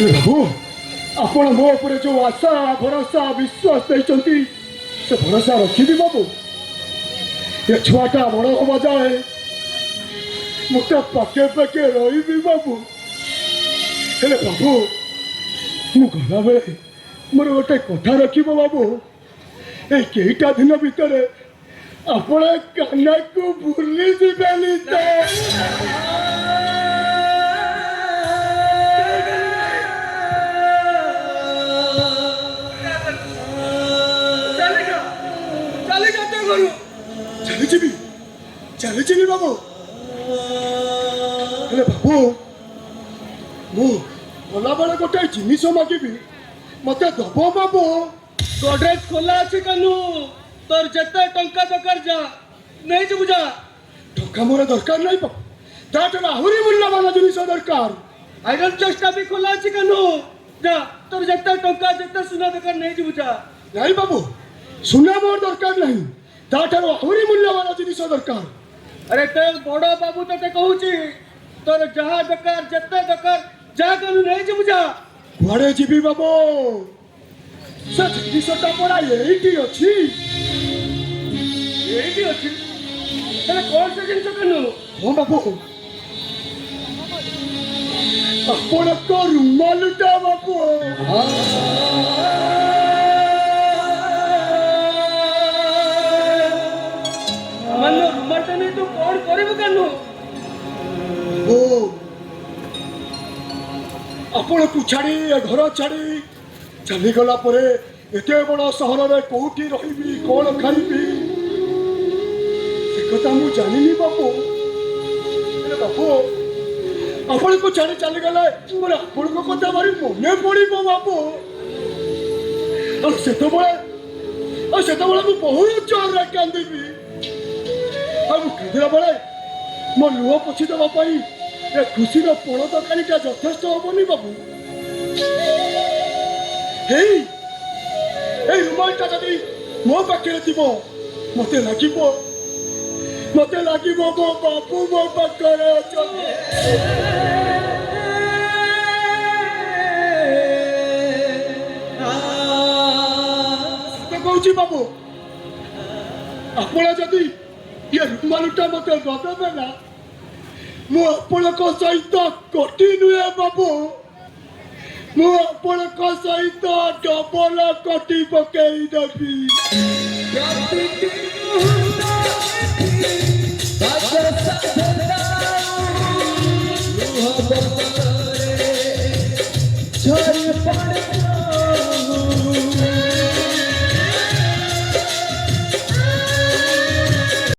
बाबू आपण मो उपर जो आशा भरोसा विश्वास देते से भरोसा रखी बाबू ये छुआटा बड़ हवा जाए मुझे पाके पाके रही बाबू हेले बाबू मु गला बेले मोर गोटे कथा रखिब बाबू ए केईटा दिन भितर आपण काना को भूली जीवानी तो चली चली बाबू हेले बाबू मु गला बेले गोटे जिनिस मागिबी मत दब बाबू गोड्रेज खोला अच्छे कानू तोर जत्ता टंका दरकार जा नहीं जो बुझा टंका मोर दरकार नहीं बाबू ताटे आहुरी मूल्यवान जिनिस दरकार आयरन चेष्टा भी खोला अच्छे कानू जा तोर जत्ता टंका जत्ता सुना दरकार नहीं जो बुझा नहीं बाबू सुना मोर दरकार नहीं ताटे आहुरी मूल्यवान जिनिस दरकार अरे तो बड़ा बाबू तो कहूची तोर जहा दरकार जत्ता दरकार जा कानू नहीं जो बुझा कुआड़े जीवी बाबू से जिनिसटा पड़ा यही अच्छी यही अच्छी तेरे कौन से जिनिस कानू हाँ बाबू आपण को रुमालटा बाबू मन रुमालटा नहीं तो कौन करिबो कानू ओ आपण को छाड़ी घर छाड़ी चली गला परे एते बड़ सहर रे कोठी रहिबी कोन खाइबी से कथा मु जानिनी बाबू अरे बाबू आपण को छाड़ी चली गला मोर आपण को कथा मारी मने पड़िबो बाबू और सेतो बळे मु बहुत जोर रे कांदीबी आ मु कांदिला बळे मो लुह पोछि दबा पई ए खुशी रो पोड़ तकारीटा यथेष्ट हबनी बाबू हेई ए रुमालटा जदि मो पाखे थिबो मते लागिबो मो बाबू मो पाखे अछथि तो कहूची बाबू आपण जदि ये रुमालटा मते ददेबे ना मु आपण को सहित कोटी नुए बाबू मु आपण को सहित डबल कोटी पकई देबी झरी पड़